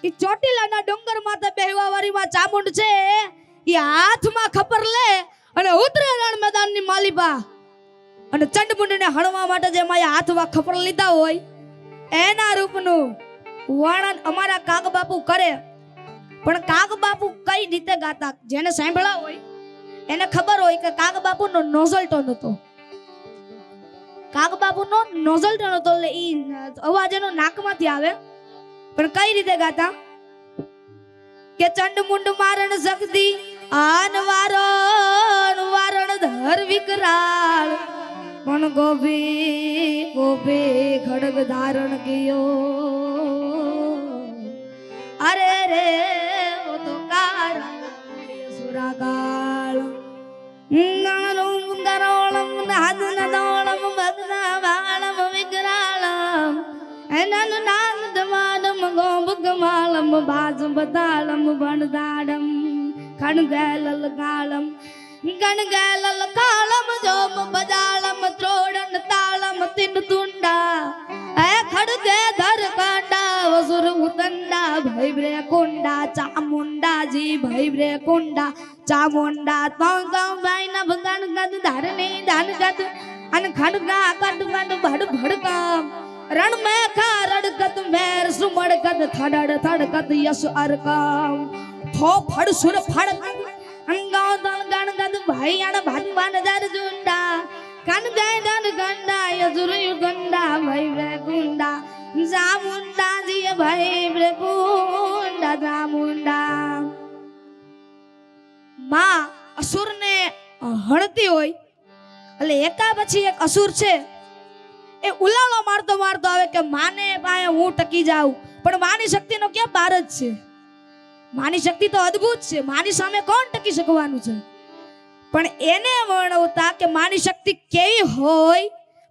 ઈ ચોટીલાના ડુંગર માથે બેહવા વાળી માં ચામુંડ છે ઈ હાથમાં ખપર લે અને ઉતરે રણ મેદાનની માલિબા અને ચંડમુંડને હણવા માટે જે માયા હાથમાં ખપર લીધા હોય એના રૂપનું વર્ણન અમારા કાગ બાપુ કરે. પણ કાગ બાપુ કઈ રીતે ગાતા જેને સાંભળ્યા હોય એને ખબર હોય કે કાગ બાપુનો નોઝલ ટોન હતો. કાગ બાપુનો નોઝલ ટોન હતો એટલે ઈ અવાજ એનો નાકમાંથી આવે. પણ કઈ રીતે ગાતા કે ચંડમુંડ મારણ શક્તિ આન વારણ વારણ ધર વિકરાળ પણ ગોભે ગોભે ખડગ ધારણ કિયો અરે રે ઓ તો કારણ સુરાગાળ નણમ ગરોળમ નાદન દોળમ ભગના વાળમ વિકરાળમ એનન નાદ દમાડમ ગોબ ગમાલમ બાજ બતાળમ ભણદાડમ ખણગેલલ ગાળમ ગણગેલલ કાળમ જોમ બજાળમ ત્રોડન તાળમ તિન તુંડા એ ખડગે ધર કાંડા વસુર ઉદંડા ભૈબ્રે કુંડા ચામુંડાજી ભૈબ્રે કુંડા ચામુંડા તો ગમ ભાઈ ના ભગન ગદ ધારને દાન ગદ અન ખડગા કડ કડ ભડ ભડકામ રણ મે ખા રડગત મેર સુમડ ગદ થડડ થડગત યસ અરકામ થો ફડ સુર ફડ અંગા દલ ગણ ગદ ભાઈ આડ ભગવાન દર જુંડા કન ગાય દન ગંડા યસુર યુગંડા ભૈબ્રે કુંડા ચામુંડા જી ભૈબ્રે કુંડા ચામુંડા માં અસુરને હણતી હોય એટલે એકા પછી એક અસુર છે એ ઉલાળો મારતો મારતો આવે કે માને પાસે હું ટકી જાઉં. પણ માની શક્તિનો ક્યાં પાર જ છે. માની શક્તિ તો અદ્ભુત છે, માની સામે કોણ ટકી શકવાનું છે. પણ એને વર્ણવતા કે માની શક્તિ કેવી હોય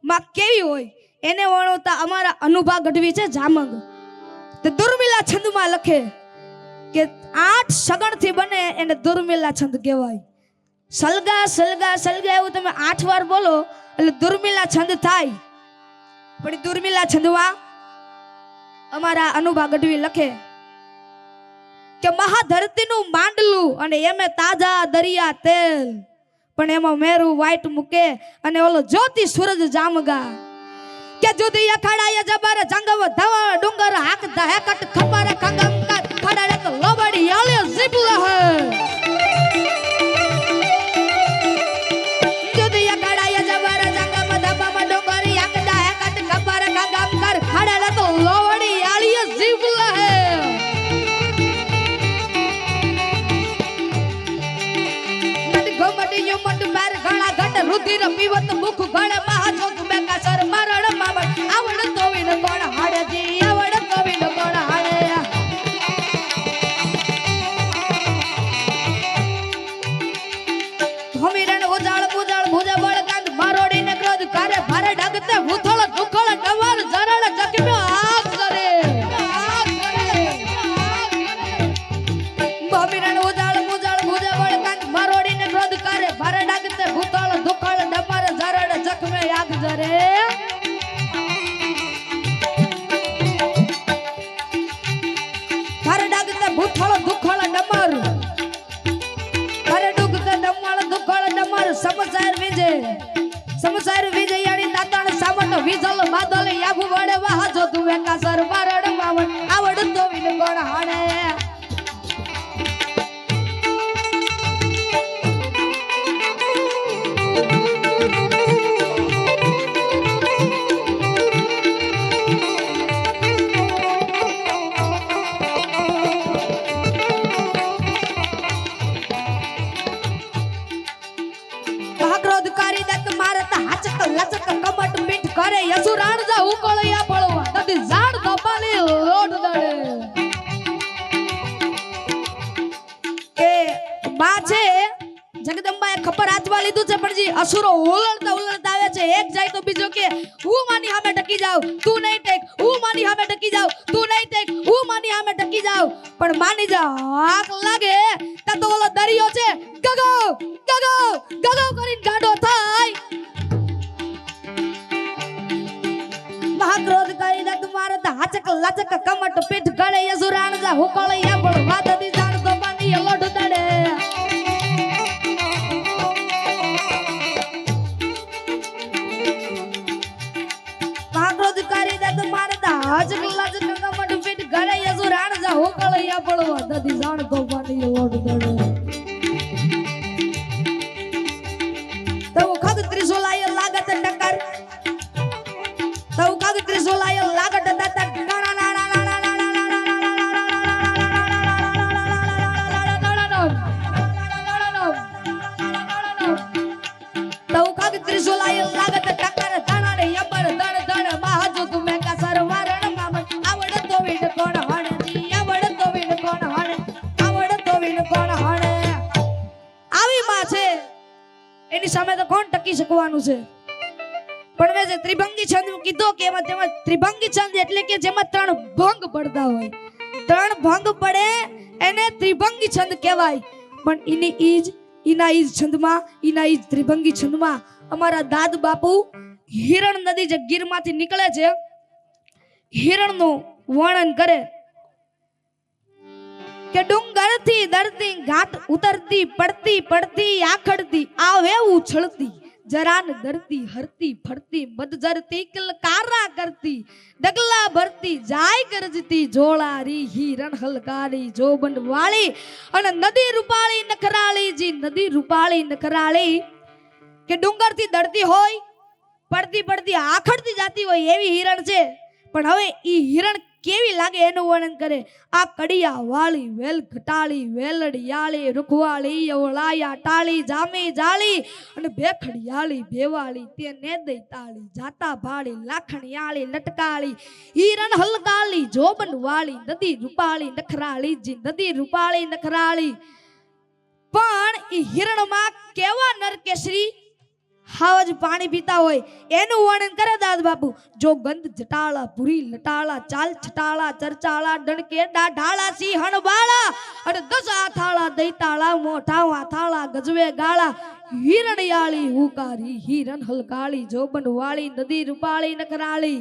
માં કેવી હોય એને વર્ણવતા અમારા અનુભા ગઢવી છે જામંગ. તે દુર્મિલા છંદમાં લખે કે 8 સગણથી બને એને દુર્મિલા છંદ કહેવાય. સલગા સલગા સલગા એવું તમે 8 વાર બોલો એટલે દુર્મિલા છંદ થાય. પણ દુર્મિલા છંદમાં અમારા અનુભા ગઢવી લખે કે મહાધરતીનું માંડલું અને એમે તાજા દરિયા તેલ પણ એમાં મેરું વાઈટ મૂકે અને ઓલો જ્યોતિ સૂરજ જામગા કે જુદી અખાડાય જબર જંગવ ધવ ડુંગર હાક દહેકટ ખબર ખગમ કર ખડડે તો લોબડી આલે જીબલ હે જુદી અખાડાય જબર જંગવ ધવ ડુંગર હાક દહેકટ ખબર ખગમ કર ખડડે તો લોબડી આલે જીબલ હે ગમડિયો મટ બાર ઘણા ઘટ રુધિર પીવત મુખ ગણ મહાજો બેકા સર મરણ માવડ આવડ તો વિન કોણ હાડે જી આવડ તો વિન કોણ હાડે ભમીરણ ઉજાળ મુજાળ ભુજા બળ કાંદ મારોડી ને ક્રોધ કરે ભારે ડાગતે ભૂથળ દુખળ ડવાર જરળ જખમ્યો આગ કરે ભમીરણ ઉજાળ મુજાળ ભુજા બળ કાંદ મારોડી ને ક્રોધ કરે ભારે ડાગતે ભૂથળ દુખળ ડવાર જરળ જખમે આગ જરે ભારે ડાગતે ભૂથળ દુખળ ડમર ભારે ડુગતે ડમળ દુખળ ડમર સમસાર વિજય યાણી દાતાણ સાવટ વિજલ બાદલ યાભુ વડે વાહજો તું વેકા સર મારડ માવડ આવડ તો વિન કોણ હાડે લચક કમટ મીઠ કરે યસુરાણ જા ઉકળિયા બળવા તદી ઝાડ દબાલી લોટ દડે કે બા છે જગદંબાએ ખબર હાથમાં લીધું છે પણ જી અસુરો ઉલળતા ઉલળતા આવે છે. એક જાય તો બીજો કે હું માની સામે ટકી જાવ તું નહીં ટેક હું માની સામે ટકી જાવ તું નહીં ટેક હું માની સામે ટકી જાવ પણ માની જા આગ લાગે તા તો ઓલો દરિયો છે ગગો ગગો ગગો કરીને ગાડો થાય ક્રોધ કરી દે તુમારે હાચક લાચક કમટ પીઠ ગળે યસુરાણ જા હુકળ યા પણ વાત દી જાણ તો પાની લોટ દડે ક્રોધ કરી દે તુમારે હાચક લાચક કમટ પીઠ ગળે યસુરાણ જા હુકળ યા પણ વાત દી જાણ તો પાની લોટ દડે તો ખગ ત્રિશુલાય લાગત ટકર તો ખગ ત્રિશુલાય લાગત દતક તો ખગ ત્રિશુલાય લાગત ટકર ધણડે યબર ધણ ધણ મહાજુ તુમે કસર વારણ મામન આવડ તો વિડ કોણ હણજી આવડ તો વિડ કોણ હણ આવડ તો વિડ કોણ હણ આવી માં છે એની સામે તો કોણ ટકી શકવાનું છે પણ મેં જે ત્રિભંગી છંદ કીધો કે એમાં તેમાં ત્રિભંગી છંદ એટલે કે જેમાં ત્રણ ભંગ પડતા હોય ત્રણ ભંગ પડે એને ત્રિભંગી છંદ કહેવાય પણ ઇના ઈજ છંદમાં ઇના ઈજ ત્રિભંગી છંદમાં અમારા દાદ બાપુ હિરણ નદી જે ગીરમાંથી નીકળે છે હિરણનું વર્ણન કરે કે ડુંગરથી દરતી ઘાટ ઉતરતી પડતી પડતી આખડતી આવે ઉછળતી જરાન દરતી હરતી ફરતી મદજરતી કિલકારા કરતી ડગલા ભરતી જાય ગરજતી જોળારી હિરણ હલકારી જોબન વાળી અને નદી રૂપાળી નખરાળી જી નદી રૂપાળી નખરાળી કે ડુંગરથી દરતી હોય પડતી પડતી આખડતી જાતી હોય એવી હિરણ છે પણ હવે ઈ હિરણ કેવી લાગે એનું વર્ણન કરે આ કડિયા વાળી વેલ ઘટાળી વેલડિયાળી રૂખવાળી યવળાયા ટાળી જામી જાળી અને ભેખડિયાળી ભેવાળી તે નેદઈ તાળી જાતા ભાળી લાખણિયાળી લટકાળી હિરણ હલકાળી જોબન વાળી નદી રૂપાળી નખરાળી જી નદી રૂપાળી નખરાળી પણ ઈ હિરણમાં કેવા નરકેસરી હાવજ પાણી પીતા હોય એનું વર્ણન કરે દાદ બાપુ જો ગંધ જટાળા પૂરી લટાળા ચાલ છટાળા ચરચાળા ડણકે ડાઢાળા સિંહણ બાળા અને 10 આથાળા દૈતાળા મોઢા આથાળા ગજવે ગાળા હિરણિયાળી હુકારી હિરણ હલકાળી જોબન વાળી નદી રૂપાળી નખરાળી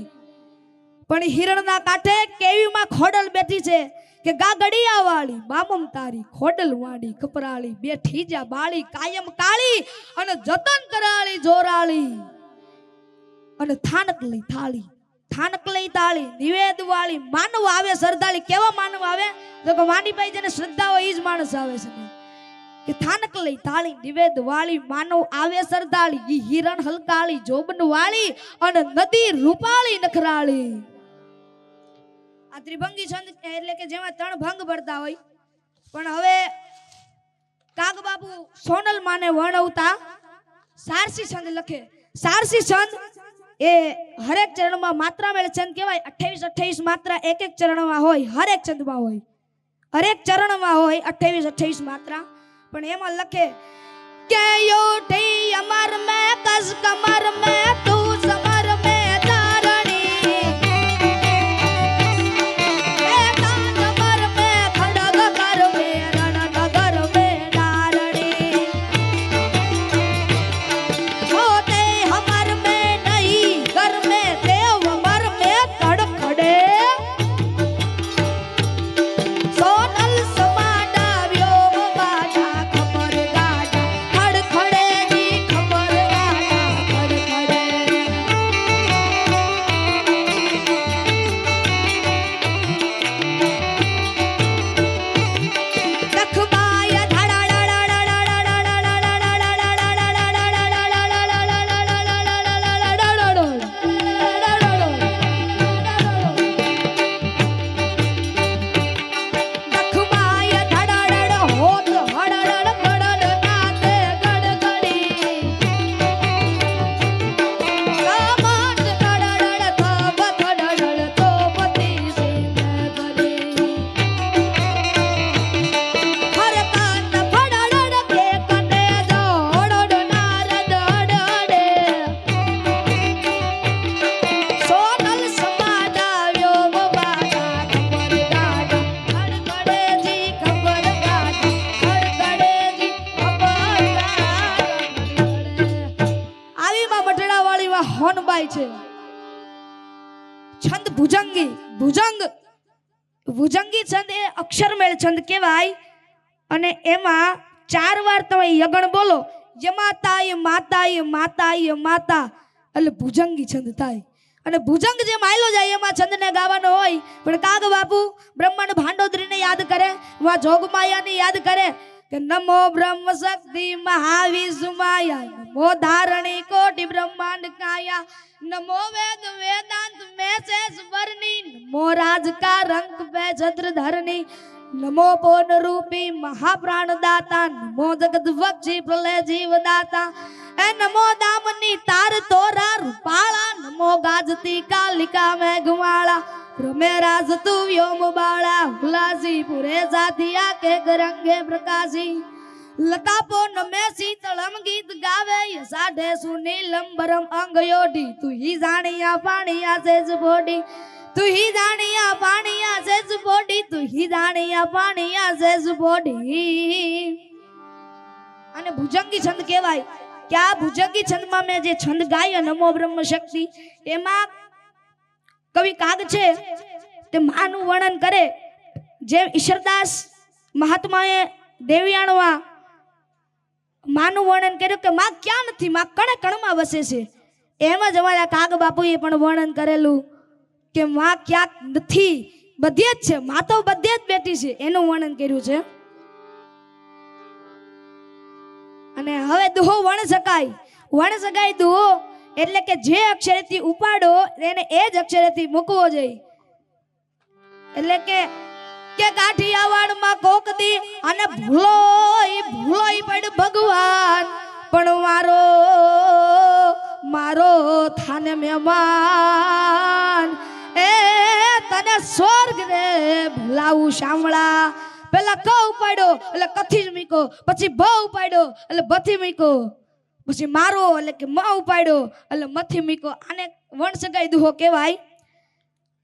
પણ હિરણના કાંઠે કેવીમાં ખોડલ બેઠી છે કે ગાગડિયા વાળી મામમ તારી ખોડલ વાળી કપરાળી બેઠી જા બાળી કાયમ કાળી અને જતન કરાળી જોરાળી અને થાનક લઈ થાળી નિવેદ વાળી માનવ આવે સરદાળી કેવા માનવ આવે તો કે વાણીભાઈ જેને શ્રદ્ધા હોય ઈ જ માણસ આવે છે કે થાનક લઈ થાળી નિવેદ વાળી માનવ આવે સરદાળી ઈ હિરણ હલકાળી જોબન વાળી અને નદી રૂપાળી નખરાળી આ ત્રિભંગી છંદ એટલે કે જેમાં ત્રણ ભંગ પડતા હોય પણ હવે કાગ બાપુ સોનલ માને વર્ણવતા સારસી છંદ લખે સારસી છંદ એ હરેક ચરણમાં માત્રા મેળ છંદ કહેવાય 28 માત્રા એક ચરણમાં હોય હરેક છંદમાં હોય હરેક ચરણમાં હોય 28 માત્રા પણ એમાં લખે કે યોઠી અમર મે કસ કમર મે તું સમર મે ભુજંગી ભુજંગી છંદ એ અક્ષરમેળ છંદ કહેવાય અને એમાં 4 વાર તમે યગણ બોલો યમાતાય માતાય માતાય માતા એટલે ભુજંગી છંદ થાય અને ભુજંગ જે માયલો જાય એમાં છંદને ગાવાનો હોય પણ કાગ બાપુ બ્રહ્માંડ ભાંડોદરીને યાદ કરે વા જોગમાયાને યાદ કરે કે નમો બ્રહ્મ શક્તિ મહાવિષ્માયા નમો ધારણી કોટિ બ્રહ્માંડ કાયા નમો વેદ વેદાંત મેષેશ વર્ણી નમો રાજકા રંગ પે છત્ર ધરણી નમો પોન રૂપી મહાપ્રાણ દાતા નમો જગત વક્ષી પ્રલય જીવ દાતા એ નમો દામની તાર તોરા રૂપાળા નમો ગાજતી કાલિકા મેઘમાળા રમે રાજ તું વ્યોમ બાળા હુલાસી પુરે સાથિયા કે ગરંગે પ્રકાશી લતાપો નમે શીતળમ ગીત ગાવે સાઢે સુનીલંબરમ અંગ યોઢી તું હી જાણિયા પાણિયા સેજ બોડી તું હી જાણિયા પાણિયા સેજ બોડી તું હી જાણિયા પાણિયા સેજ બોડી અને ભુજંગી છંદ કહેવાય કે આ ભુજંગી છંદમાં મેં જે છંદ ગાયો નમો બ્રહ્મ શક્તિ એમાં કવિ કાગ છે તે માનું વર્ણન કરે જેમ ઈશ્વરદાસ મહાત્માએ દેવયાણમાં માનું વર્ણન કર્યું કે માં ક્યાં નથી માં કણે કણમાં વસે છે એમ જ અમારા કાગ બાપુએ પણ વર્ણન કરેલું કે માં ક્યાંક નથી બધે જ છે માં તો બધે જ બેઠી છે એનું વર્ણન કર્યું છે અને હવે દુહો વણ શકાય દુહો એટલે કે જે અક્ષરેથી ઉપાડો એને એ જ અક્ષરેથી મૂકવો જોઈએ એટલે કે કાઠિયાવાડમાં કોક દી અને ભૂલોય પડ ભગવાન પણ મારો થાને મહેમાન એ તને સ્વર્ગ રે ભૂલાવું શામળા પેલા ક ઉપાડ્યો એટલે કથી જ મીકો પછી ભ ઉપાડ્યો એટલે ભથી મીકો પછી મારો એટલે કે મ ઉપાડ્યો એટલે મથી મીકો આને વણ સગાઈ દુહો કહેવાય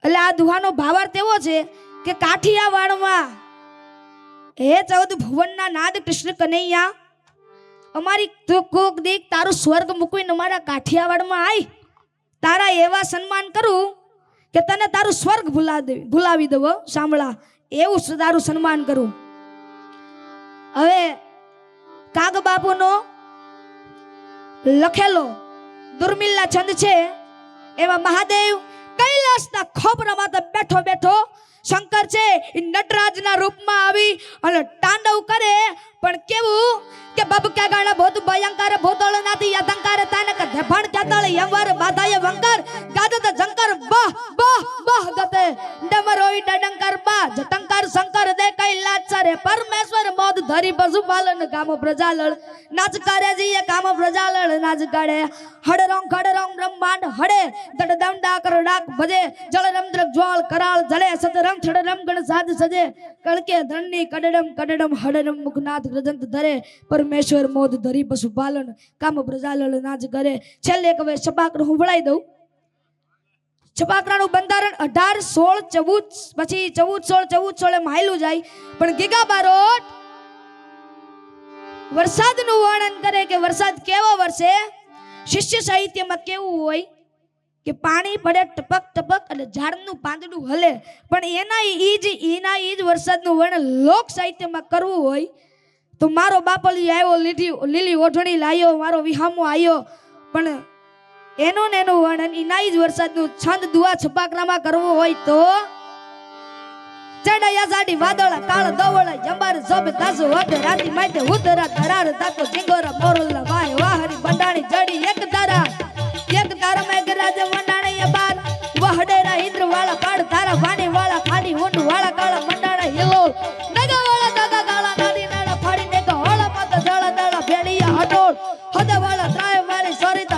એટલે આ દુહાનો ભાવાર્થ એવો છે કે કાઠિયાવાડમાં હે 14 ભુવનના નાદ કૃષ્ણ કનૈયા અમારી તો કોક દીક તારું સ્વર્ગ મૂકીને અમારા કાઠિયાવાડમાં આય તારા એવા સન્માન કરું કે તને તારું સ્વર્ગ ભૂલાવી દઉં સાંભળા એવું તારું સન્માન કરું હવે કાગ બાપુનો લખેલો દુર્મિલના છંદ છે એમાં મહાદેવ કૈલાસના ખોબરામાં બેઠો બેઠો શંકર છે એ નટરાજના રૂપમાં આવી અને તાંડવ કરે પણ કેવું કે બબકા ગાણા ભૂત ભયંકર ભૂતળ નાથી યદંકાર તાનક ધભણ કેતળ યવર બાધાય વંકર ગાદત જંકર બહ બહ બહ ગતે ડમરોઈ ડડંકર બા જટંકર શંકર દે કૈલાસ સરે પરમેશ્વર મોદ ધરી પશુપાલન કામ પ્રજાલળ નાચ કરે જીએ કામ પ્રજાલળ નાચ કરે હડરંગ ખડરંગ બ્રહ્માંડ હડે દડદંડા કર ડાક ભજે જળ રંદ્ર જ્વાળ કરાળ જળે સતરંગ છડરમ ગણ સાધ સજે કણકે ધણની કડડમ હડરમ મુખનાથ રજંત ધરે પરમેશ્વર મોદ ધરી પશુપાલન કામ પ્રજાલળ નાચ કરે છેલ્લે એક હવે છપાકડું હું ભળાઈ દઉં છપાકડાનું બંધારણ 18 16 14 પછી 14 16 14 16 માયલું જાય પણ ગીગા બારોટ વરસાદનું વર્ણન કરે કે વરસાદ કેવો વરસે શિષ્ય સાહિત્યમાં કેવું હોય કે પાણી પડે ટપક ટપક અને ઝાડનું પાંદડું હલે પણ એના ઈ જ વરસાદનું વર્ણન લોક સાહિત્યમાં કરવું હોય તો મારો બાપલી આવ્યો લીલી ઓઢણી લાયો મારો વિહામો આવ્યો પણ એનું વર્ણન એના જ વરસાદનું છંદ દુઆ છપાકરામાં કરવું હોય તો ચડાયા સાડી વાદળા કાળ દવળા જંબાર સબ દાસ વટ રાતી માથે ઉતરા ધરાર તાકો જીંગોરા મોરલા વાય વાહરી બંડાણી જડી એક તારા મેઘરાજ મંડાણી બાર વહડેરા ઇન્દ્ર વાળા પાડ તારા વાણી વાળા ખાડી ઊંડ વાળા કાળા મંડાણા હિલો નગા વાળા દાગા ગાળા નાડી નાડા ફાડી ને હોળા માતા જળા દાડા ભેડિયા હટોળ હદા વાળા ત્રાય વાળી સરિતા